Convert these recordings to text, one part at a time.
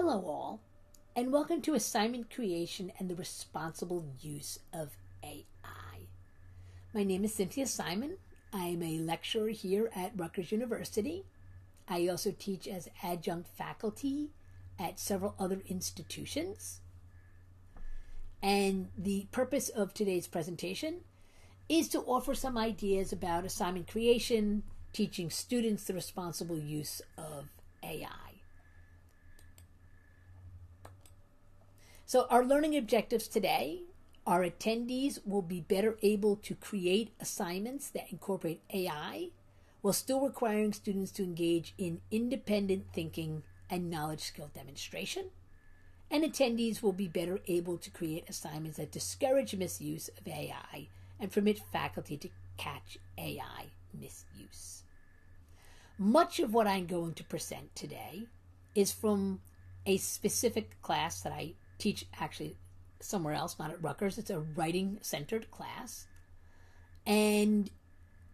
Hello all, and welcome to Assignment Creation and the Responsible Use of AI. My name is Cynthia Simon. I am a lecturer here at Rutgers University. I also teach as adjunct faculty at several other institutions. And the purpose of today's presentation is to offer some ideas about assignment creation, teaching students the responsible use of AI. So our learning objectives today, our attendees will be better able to create assignments that incorporate AI while still requiring students to engage in independent thinking and knowledge skill demonstration. And attendees will be better able to create assignments that discourage misuse of AI and permit faculty to catch AI misuse. Much of what I'm going to present today is from a specific class that I teach actually somewhere else, not at Rutgers. It's a writing-centered class. And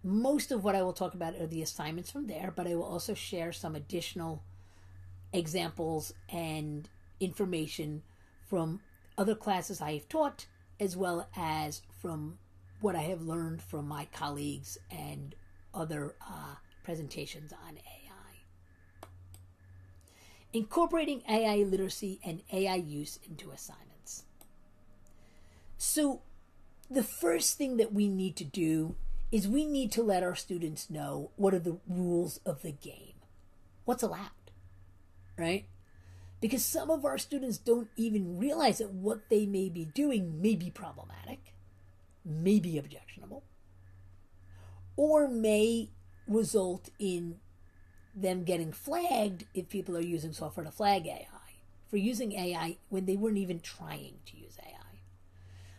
most of what I will talk about are the assignments from there, but I will also share some additional examples and information from other classes I have taught, as well as from what I have learned from my colleagues and other presentations on AI. Incorporating AI literacy and AI use into assignments. So the first thing that we need to do is we need to let our students know what are the rules of the game. What's allowed, right? Because some of our students don't even realize that what they may be doing may be problematic, may be objectionable, or may result in them getting flagged if people are using software to flag AI for using AI when they weren't even trying to use AI.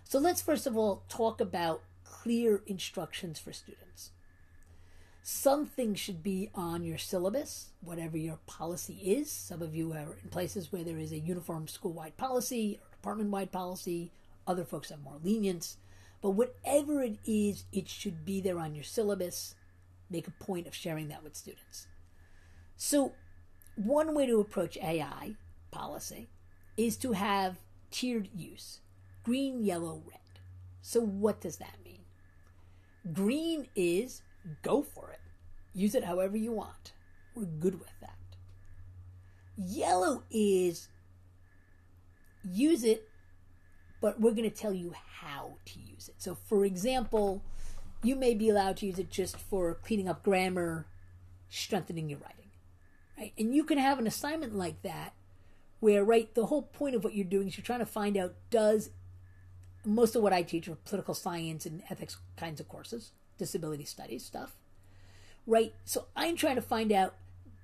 So let's first of all talk about clear instructions for students. Some things should be on your syllabus, whatever your policy is. Some of you are in places where there is a uniform school-wide policy or department-wide policy. Other folks have more lenience. But whatever it is, it should be there on your syllabus. Make a point of sharing that with students. So one way to approach AI policy is to have tiered use. Green, yellow, red. So what does that mean? Green is go for it. Use it however you want. We're good with that. Yellow is use it, but we're going to tell you how to use it. So for example, you may be allowed to use it just for cleaning up grammar, strengthening your writing. Right? And you can have an assignment like that where, right, the whole point of what you're doing is you're trying to find out, does most of what I teach are political science and ethics kinds of courses, disability studies stuff, right? So I'm trying to find out,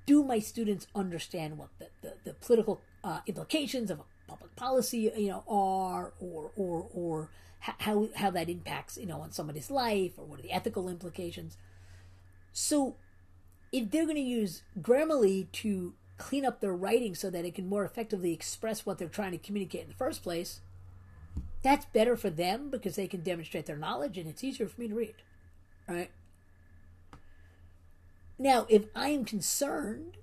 do my students understand what the political implications of a public policy, are, or how that impacts, on somebody's life, or what are the ethical implications? So if they're going to use Grammarly to clean up their writing so that it can more effectively express what they're trying to communicate in the first place, that's better for them because they can demonstrate their knowledge and it's easier for me to read, right? Now, if I am concerned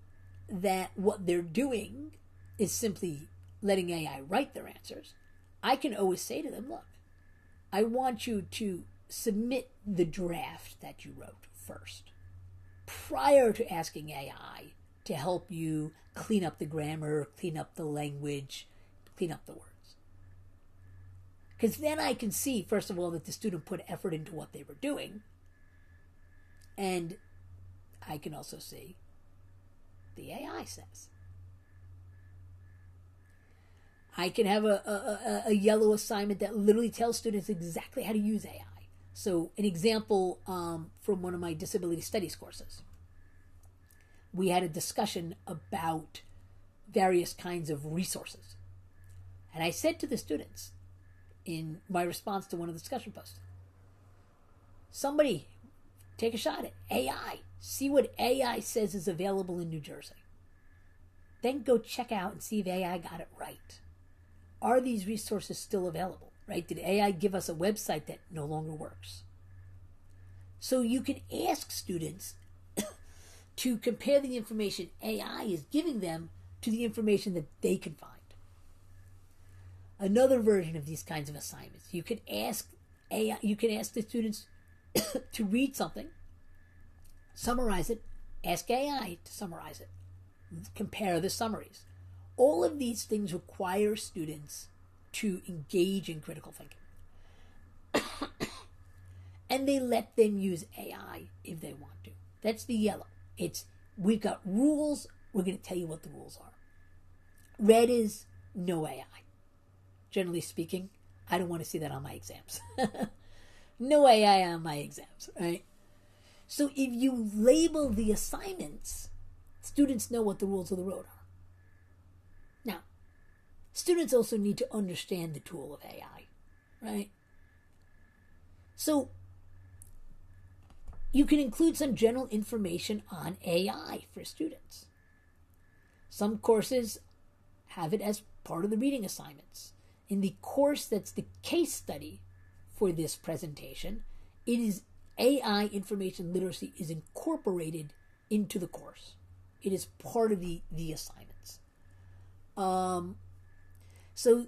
that what they're doing is simply letting AI write their answers, I can always say to them, look, I want you to submit the draft that you wrote first, prior to asking AI to help you clean up the grammar, clean up the language, clean up the words. Because then I can see, first of all, that the student put effort into what they were doing, and I can also see the AI says. I can have a yellow assignment that literally tells students exactly how to use AI. So an example from one of my disability studies courses. We had a discussion about various kinds of resources. And I said to the students in my response to one of the discussion posts, somebody take a shot at AI. See what AI says is available in New Jersey. Then go check out and see if AI got it right. Are these resources still available? Right? Did AI give us a website that no longer works? So you can ask students to compare the information AI is giving them to the information that they can find. Another version of these kinds of assignments, you can ask the students to read something, summarize it, ask AI to summarize it, compare the summaries. All of these things require students to engage in critical thinking. And they let them use AI if they want to. That's the yellow. We've got rules, we're going to tell you what the rules are. Red is no AI. Generally speaking, I don't want to see that on my exams. No AI on my exams, right? So if you label the assignments, students know what the rules of the road are. Now, students also need to understand the tool of AI, right? So you can include some general information on AI for students. Some courses have it as part of the reading assignments. In the course that's the case study for this presentation, it is AI information literacy is incorporated into the course. It is part of the assignments. So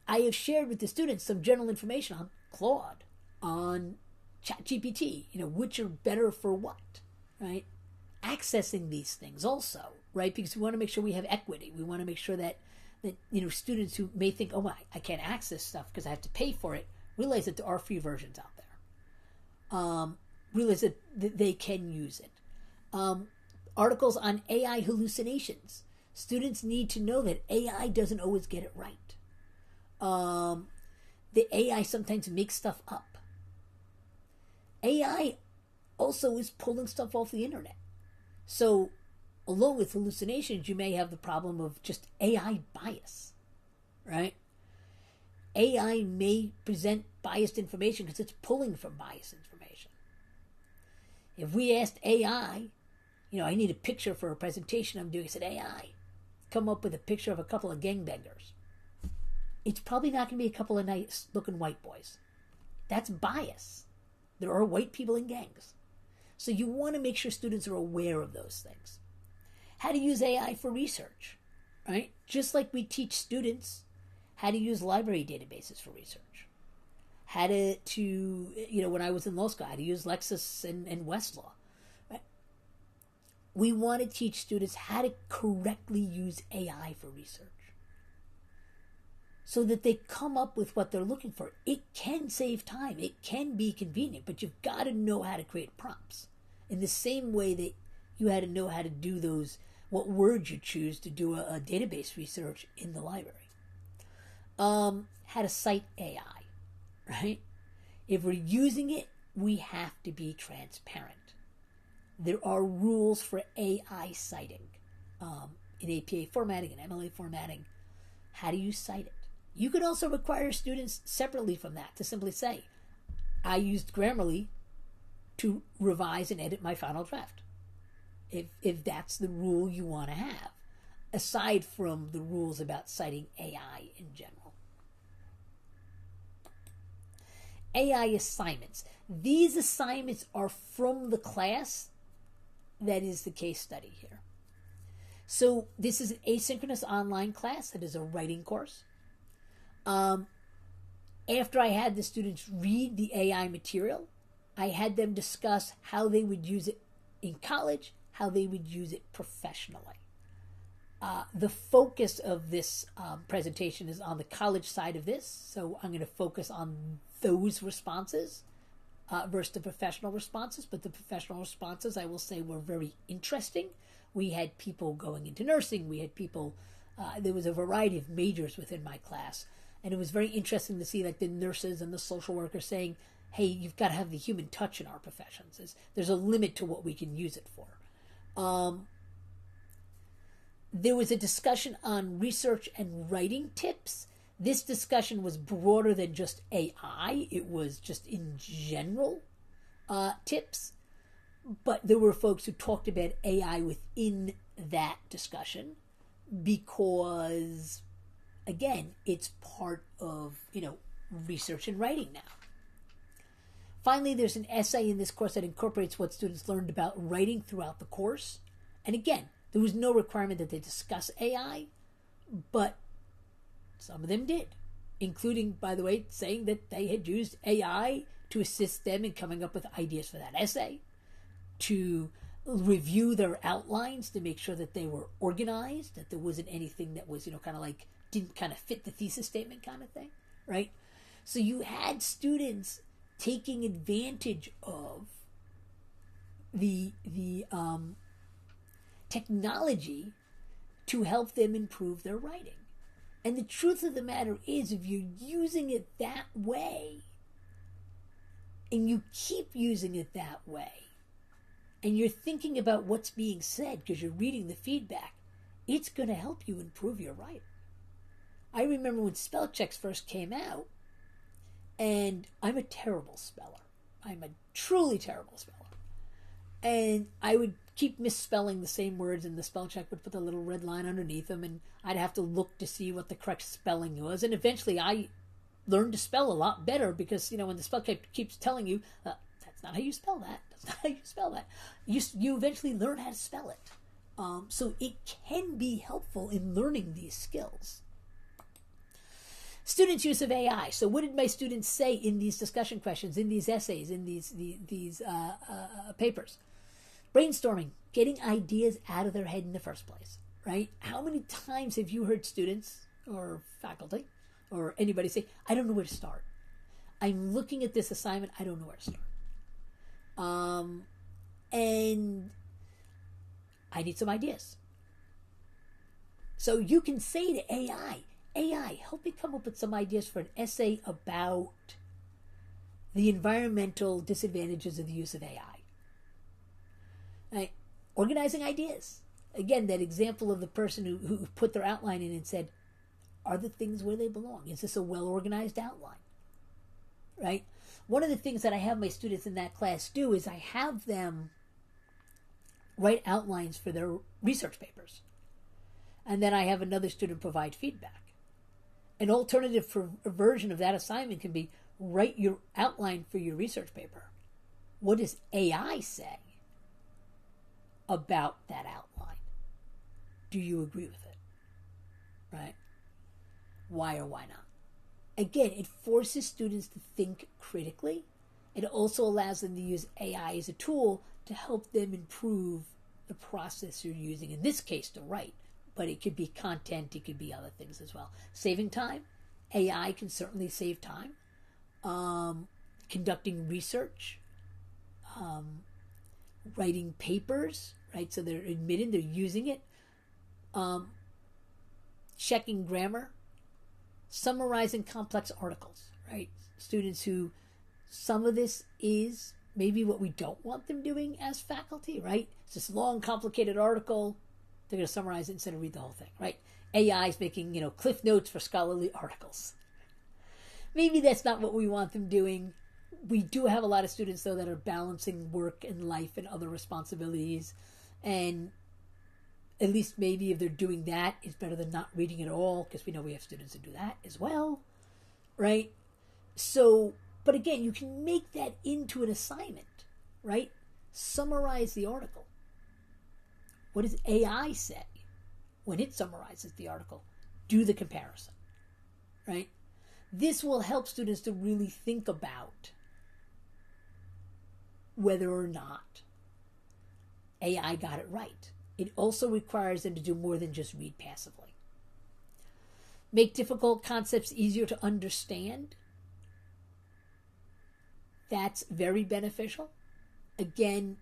I have shared with the students some general information on Claude, on ChatGPT, which are better for what, right? Accessing these things also, right? Because we want to make sure we have equity. We want to make sure that students who may think, oh, I can't access stuff because I have to pay for it, realize that there are free versions out there. Realize that they can use it. Articles on AI hallucinations. Students need to know that AI doesn't always get it right. The AI sometimes makes stuff up. AI also is pulling stuff off the internet. So, along with hallucinations, you may have the problem of just AI bias, right? AI may present biased information because it's pulling from biased information. If we asked AI, I need a picture for a presentation I'm doing, I said, AI, come up with a picture of a couple of gangbangers. It's probably not going to be a couple of nice looking white boys. That's bias. There are white people in gangs. So you want to make sure students are aware of those things. How to use AI for research, right? Just like we teach students how to use library databases for research. How to when I was in law school, how to use Lexis and Westlaw. Right? We want to teach students how to correctly use AI for research so that they come up with what they're looking for. It can save time. It can be convenient, but you've got to know how to create prompts in the same way that you had to know how to do those, what words you choose to do a database research in the library. How to cite AI, right? If we're using it, we have to be transparent. There are rules for AI citing in APA formatting and MLA formatting. How do you cite it? You could also require students separately from that to simply say, I used Grammarly to revise and edit my final draft. If that's the rule you want to have, aside from the rules about citing AI in general. AI assignments. These assignments are from the class that is the case study here. So this is an asynchronous online class. It is a writing course. After I had the students read the AI material, I had them discuss how they would use it in college, how they would use it professionally. The focus of this presentation is on the college side of this, so I'm going to focus on those responses versus the professional responses, but the professional responses, I will say, were very interesting. We had people going into nursing, we had people, there was a variety of majors within my class, and it was very interesting to see like the nurses and the social workers saying, hey, you've got to have the human touch in our professions. There's a limit to what we can use it for. There was a discussion on research and writing tips. This discussion was broader than just AI. It was just in general tips. But there were folks who talked about AI within that discussion because, again, it's part of, research and writing now. Finally, there's an essay in this course that incorporates what students learned about writing throughout the course. And again, There was no requirement that they discuss AI, but some of them did, including, by the way, saying that they had used AI to assist them in coming up with ideas for that essay, to review their outlines to make sure that they were organized, that there wasn't anything that was, kind of like didn't kind of fit the thesis statement kind of thing, right? So you had students taking advantage of the technology to help them improve their writing. And the truth of the matter is, if you're using it that way, and you keep using it that way, and you're thinking about what's being said because you're reading the feedback, it's going to help you improve your writing. I remember when spell checks first came out, and I'm a terrible speller. I'm a truly terrible speller. And I would keep misspelling the same words, and the spell check would put a little red line underneath them, and I'd have to look to see what the correct spelling was. And eventually I learned to spell a lot better because, when the spell check keeps telling you, that's not how you spell that. That's not how you spell that. You eventually learn how to spell it. So it can be helpful in learning these skills. Students' use of AI. So what did my students say in these discussion questions, in these essays, in these papers? Brainstorming, getting ideas out of their head in the first place, right? How many times have you heard students or faculty or anybody say, I don't know where to start. I'm looking at this assignment, I don't know where to start. And I need some ideas. So you can say to AI, help me come up with some ideas for an essay about the environmental disadvantages of the use of AI. Right? Organizing ideas. Again, that example of the person who put their outline in and said, are the things where they belong? Is this a well-organized outline? Right? One of the things that I have my students in that class do is I have them write outlines for their research papers. And then I have another student provide feedback. An alternative version of that assignment can be write your outline for your research paper. What does AI say about that outline? Do you agree with it? Right? Why or why not? Again, it forces students to think critically. It also allows them to use AI as a tool to help them improve the process you're using, in this case, to write. But it could be content, it could be other things as well. Saving time. AI can certainly save time. Conducting research. Writing papers, right? So they're admitting they're using it. Checking grammar. Summarizing complex articles, right? Students who, some of this is maybe what we don't want them doing as faculty, right? It's this long, complicated article. They're going to summarize it instead of read the whole thing, right? AI is making, cliff notes for scholarly articles. Maybe that's not what we want them doing. We do have a lot of students, though, that are balancing work and life and other responsibilities. And at least maybe if they're doing that, it's better than not reading at all, because we know we have students that do that as well, right? So, but again, you can make that into an assignment, right? Summarize the article. What does AI say when it summarizes the article? Do the comparison, right? This will help students to really think about whether or not AI got it right. It also requires them to do more than just read passively. Make difficult concepts easier to understand. That's very beneficial. Again,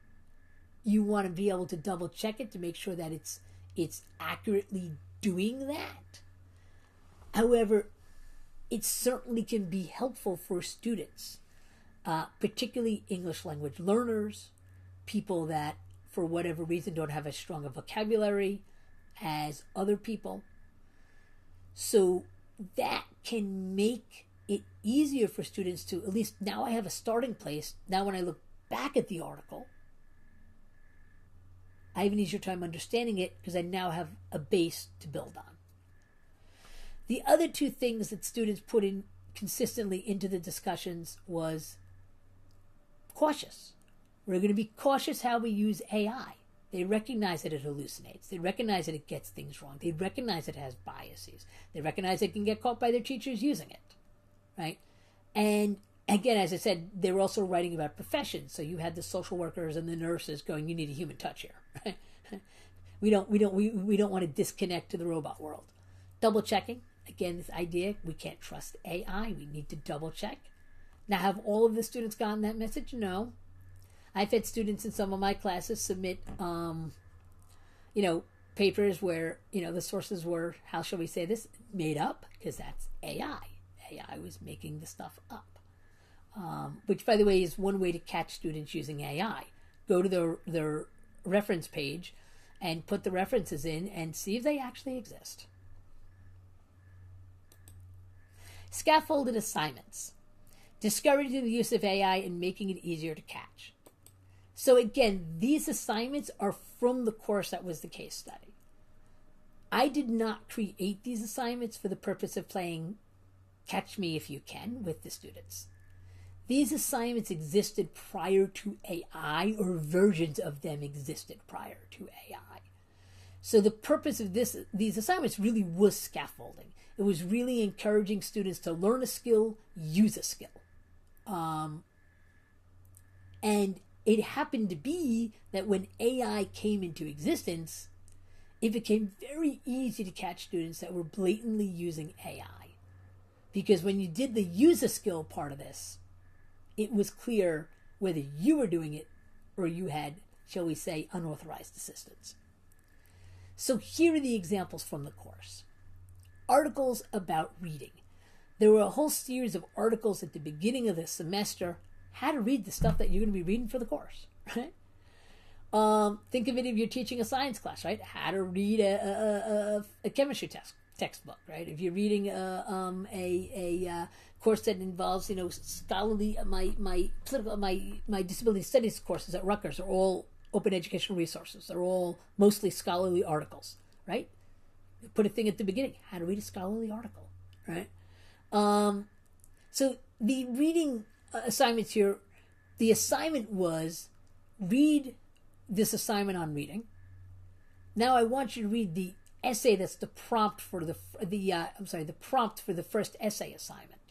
you want to be able to double check it to make sure that it's accurately doing that. However, it certainly can be helpful for students, particularly English language learners, people that for whatever reason don't have as strong a vocabulary as other people. So that can make it easier for students to, at least now I have a starting place. Now when I look back at the article, I have an easier time understanding it because I now have a base to build on. The other two things that students put in consistently into the discussions was cautious. We're going to be cautious how we use AI. They recognize that it hallucinates. They recognize that it gets things wrong. They recognize it has biases. They recognize it can get caught by their teachers using it, right? And again, as I said, they were also writing about professions. So you had the social workers and the nurses going, "You need a human touch here." Right? We don't want to disconnect to the robot world. Double checking. Again, this idea, we can't trust AI. We need to double check. Now, have all of the students gotten that message? No. I've had students in some of my classes submit, papers where, the sources were, how shall we say this, made up, because that's AI. AI was making the stuff up. Which, by the way, is one way to catch students using AI. Go to their reference page and put the references in and see if they actually exist. Scaffolded assignments. Discouraging the use of AI and making it easier to catch. So again, these assignments are from the course that was the case study. I did not create these assignments for the purpose of playing Catch Me If You Can with the students. These assignments existed prior to AI, or versions of them existed prior to AI. So the purpose of these assignments really was scaffolding. It was really encouraging students to learn a skill, use a skill. And it happened to be that when AI came into existence, it became very easy to catch students that were blatantly using AI. Because when you did the use a skill part of this, it was clear whether you were doing it or you had, shall we say, unauthorized assistance. So here are the examples from the course. Articles about reading. There were a whole series of articles at the beginning of the semester, how to read the stuff that you're going to be reading for the course, right? Think of it if you're teaching a science class, right? How to read a chemistry textbook, right? If you're reading a course that involves, scholarly, my disability studies courses at Rutgers are all open educational resources. They're all mostly scholarly articles, right? Put a thing at the beginning, how to read a scholarly article, right? So the reading assignments here, the assignment was read this assignment on reading. Now I want you to read the essay that's the prompt for the prompt for the first essay assignment.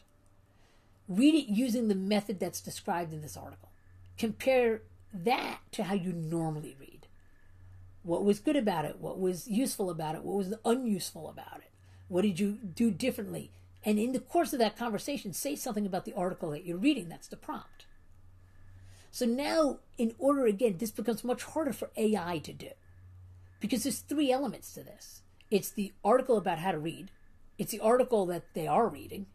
Read it using the method that's described in this article. Compare that to how you normally read. What was good about it? What was useful about it? What was unuseful about it? What did you do differently? And in the course of that conversation, say something about the article that you're reading. That's the prompt. So now, in order, again, this becomes much harder for AI to do. Because there's three elements to this. It's the article about how to read. It's the article that they are reading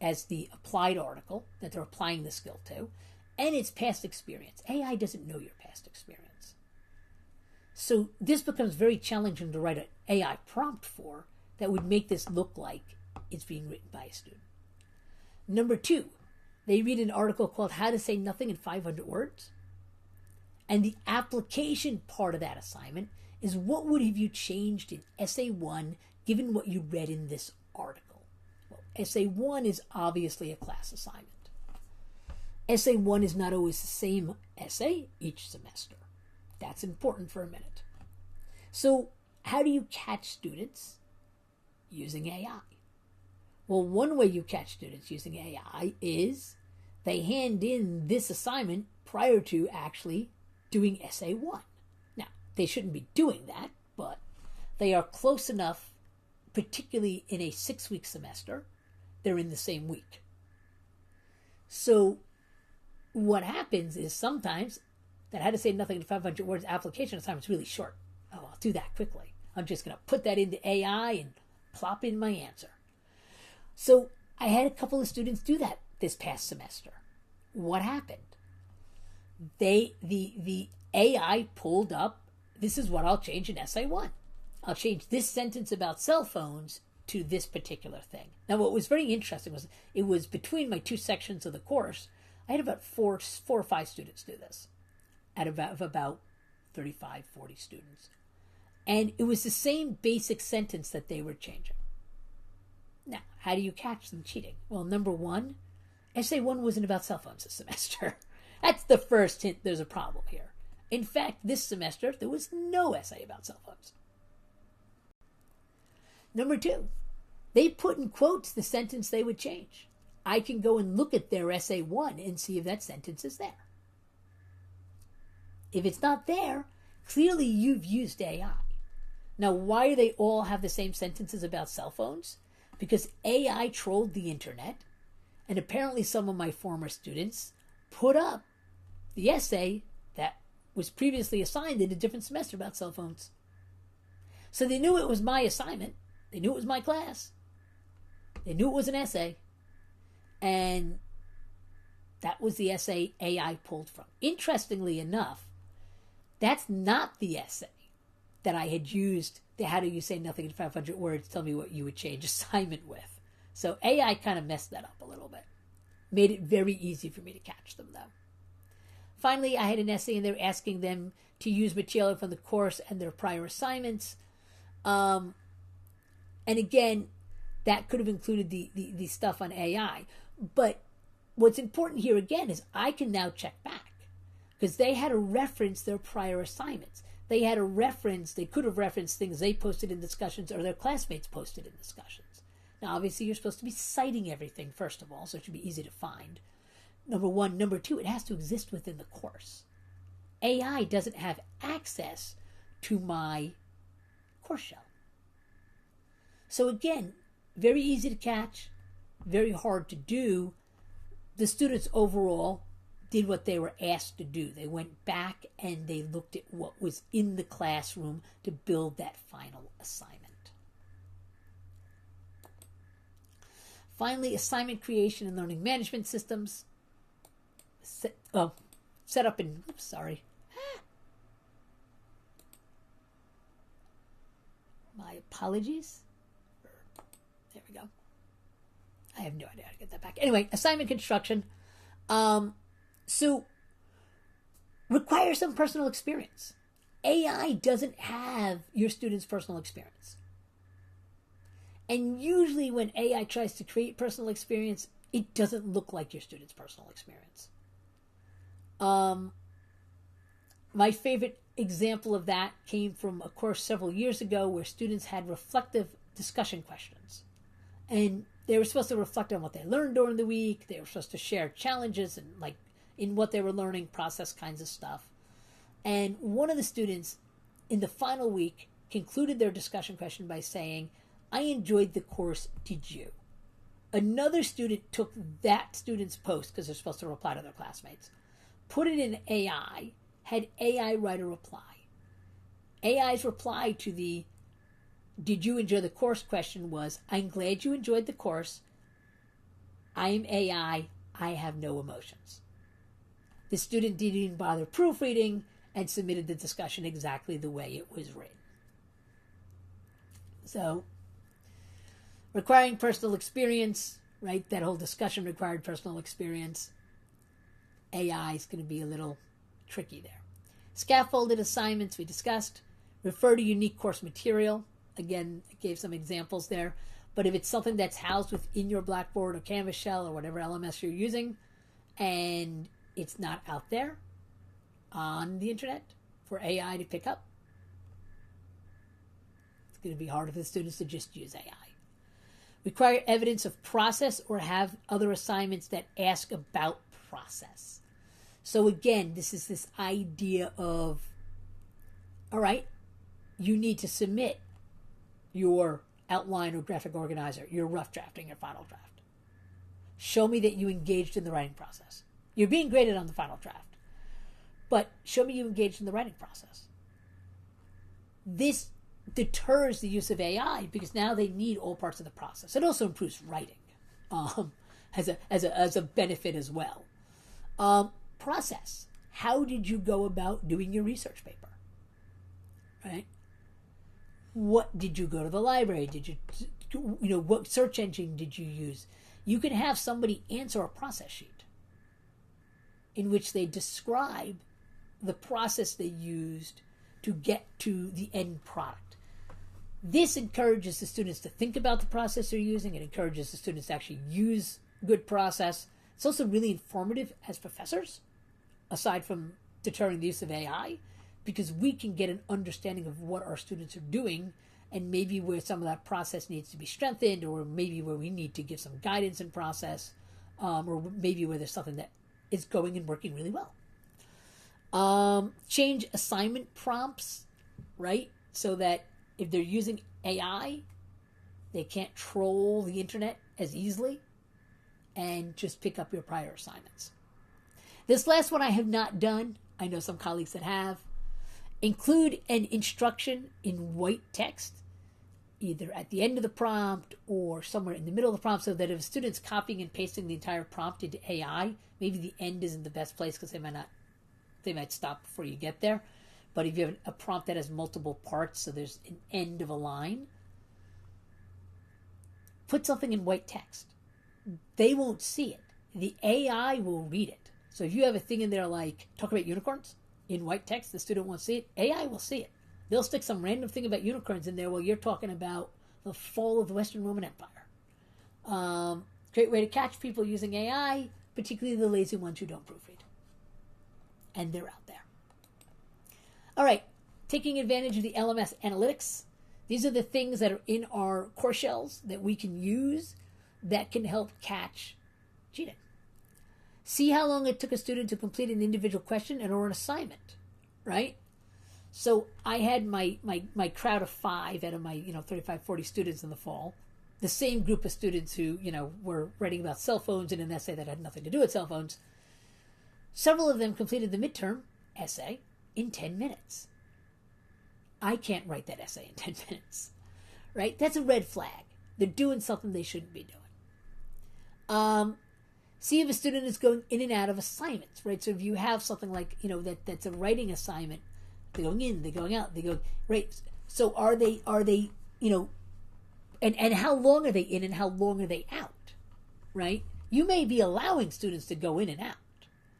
as the applied article that they're applying the skill to. And it's past experience. AI doesn't know your past experience. So this becomes very challenging to write an AI prompt for that would make this look like it's being written by a student. Number two, they read an article called How to Say Nothing in 500 Words. And the application part of that assignment is what would have you changed in Essay 1 given what you read in this article? Well, Essay 1 is obviously a class assignment. Essay 1 is not always the same essay each semester. That's important for a minute. So how do you catch students using AI? Well, one way you catch students using AI is they hand in this assignment prior to actually doing Essay 1. Now, they shouldn't be doing that, but they are close enough, particularly in a 6-week semester, they're in the same week. So what happens is sometimes that How to Say Nothing in 500 Words application assignment is really short. Oh, I'll do that quickly. I'm just going to put that into AI and plop in my answer. So I had a couple of students do that this past semester. What happened? The AI pulled up, this is what I'll change in Essay 1. I'll change this sentence about cell phones to this particular thing. Now, what was very interesting was it was between my two sections of the course, I had about four or five students do this out of about 35, 40 students. And it was the same basic sentence that they were changing. Now, how do you catch them cheating? Well, number one, Essay 1 wasn't about cell phones this semester. That's the first hint there's a problem here. In fact, this semester, there was no essay about cell phones. Number 2, they put in quotes the sentence they would change. I can go and look at their essay 1 and see if that sentence is there. If it's not there, clearly you've used AI. Now, why do they all have the same sentences about cell phones? Because AI trolled the internet, and apparently some of my former students put up the essay that was previously assigned in a different semester about cell phones. So they knew it was my assignment. They knew it was my class. They knew it was an essay. And that was the essay AI pulled from. Interestingly enough, that's not the essay that I had used the How Do You Say Nothing in 500 Words, Tell Me What You Would Change assignment with. So AI kind of messed that up a little bit. Made it very easy for me to catch them, though. Finally, I had an essay and they were asking them to use material from the course and their prior assignments. And again, that could have included the stuff on AI. But what's important here again is I can now check back because they had to reference their prior assignments. They had to reference, they could have referenced things they posted in discussions or their classmates posted in discussions. Now, obviously, you're supposed to be citing everything, first of all, so it should be easy to find. Number 1. Number 2, it has to exist within the course. AI doesn't have access to my course shell. So again, very easy to catch, very hard to do. The students overall did what they were asked to do. They went back and they looked at what was in the classroom to build that final assignment. Finally, assignment creation and learning management systems. Set up in, my apologies. There we go. I have no idea how to get that back. Anyway, assignment construction. So requires some personal experience. AI doesn't have your student's personal experience. And usually when AI tries to create personal experience, it doesn't look like your student's personal experience. My favorite example of that came from a course several years ago where students had reflective discussion questions. And they were supposed to reflect on what they learned during the week. They were supposed to share challenges and like in what they were learning, process kinds of stuff. And one of the students in the final week concluded their discussion question by saying, I enjoyed the course, did you? Another student took that student's post, because they're supposed to reply to their classmates, put it in AI, had AI write a reply. AI's reply to the did you enjoy the course question was, I'm glad you enjoyed the course. I am AI. I have no emotions. The student didn't even bother proofreading and submitted the discussion exactly the way it was written. So, requiring personal experience, right? That whole discussion required personal experience. AI is going to be a little tricky there. Scaffolded assignments we discussed. Refer to unique course material. Again, I gave some examples there. But if it's something that's housed within your Blackboard or Canvas shell or whatever LMS you're using, and it's not out there on the internet for AI to pick up, it's going to be hard for the students to just use AI. Require evidence of process or have other assignments that ask about process. So again, this is this idea of, all right, you need to submit your outline or graphic organizer, your rough drafting, your final draft. Show me that you engaged in the writing process. You're being graded on the final draft, but show me you engaged in the writing process. This deters the use of AI because now they need all parts of the process. It also improves writing as a benefit as well. Process. How did you go about doing your research paper? Right? What did you go to the library? Did you, what search engine did you use? You can have somebody answer a process sheet in which they describe the process they used to get to the end product. This encourages the students to think about the process they're using. It encourages the students to actually use good process. It's also really informative as professors, aside from deterring the use of AI, because we can get an understanding of what our students are doing and maybe where some of that process needs to be strengthened, or maybe where we need to give some guidance in process, or maybe where there's something that is going and working really well. Change assignment prompts, right? So that if they're using AI, they can't troll the internet as easily, and just pick up your prior assignments. This last one I have not done. I know some colleagues that have. Include an instruction in white text, either at the end of the prompt or somewhere in the middle of the prompt, so that if a student's copying and pasting the entire prompt into AI, maybe the end isn't the best place because they might stop before you get there. But if you have a prompt that has multiple parts, so there's an end of a line, put something in white text. They won't see it. The AI will read it. So if you have a thing in there like, talk about unicorns in white text, the student won't see it, AI will see it. They'll stick some random thing about unicorns in there while you're talking about the fall of the Western Roman Empire. Great way to catch people using AI, particularly the lazy ones who don't proofread. And they're out there. All right, taking advantage of the LMS analytics. These are the things that are in our course shells that we can use that can help catch cheating. See how long it took a student to complete an individual question and or an assignment, right? So I had my crowd of 5 out of my 35, 40 students in the fall. The same group of students who were writing about cell phones in an essay that had nothing to do with cell phones. Several of them completed the midterm essay in 10 minutes. I can't write that essay in 10 minutes, right? That's a red flag. They're doing something they shouldn't be doing. See if a student is going in and out of assignments, right? So if you have something like, that's a writing assignment, they're going in, they're going out, they go, right? So are they, and how long are they in and how long are they out, right? You may be allowing students to go in and out.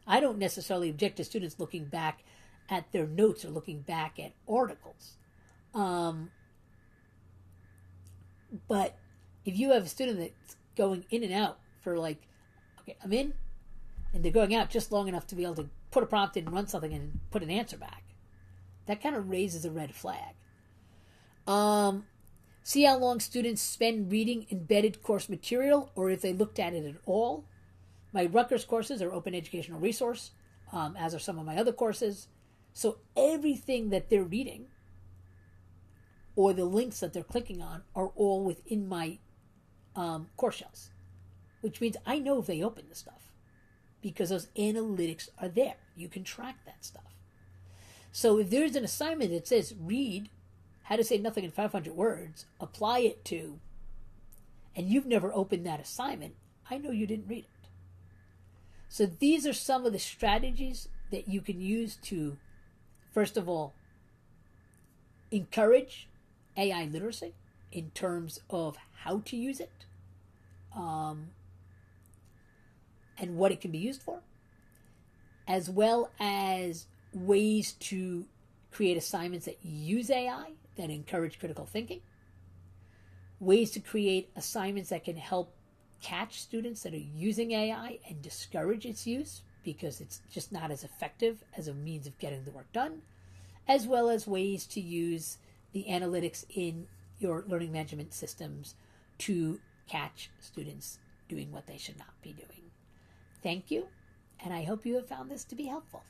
I don't necessarily object to students looking back at their notes or looking back at articles. But if you have a student that's going in and out for okay, I'm in, and they're going out just long enough to be able to put a prompt in, run something, and put an answer back, that kind of raises a red flag. See how long students spend reading embedded course material, or if they looked at it at all. My Rutgers courses are open educational resource, as are some of my other courses. So everything that they're reading or the links that they're clicking on are all within my course shells, which means I know if they open the stuff because those analytics are there. You can track that stuff. So if there's an assignment that says read how to say nothing in 500 words, apply it to, and you've never opened that assignment, I know you didn't read it. So these are some of the strategies that you can use to, first of all, encourage AI literacy in terms of how to use it, and what it can be used for, as well as ways to create assignments that use AI, that encourage critical thinking, ways to create assignments that can help catch students that are using AI and discourage its use because it's just not as effective as a means of getting the work done, as well as ways to use the analytics in your learning management systems to catch students doing what they should not be doing. Thank you, and I hope you have found this to be helpful.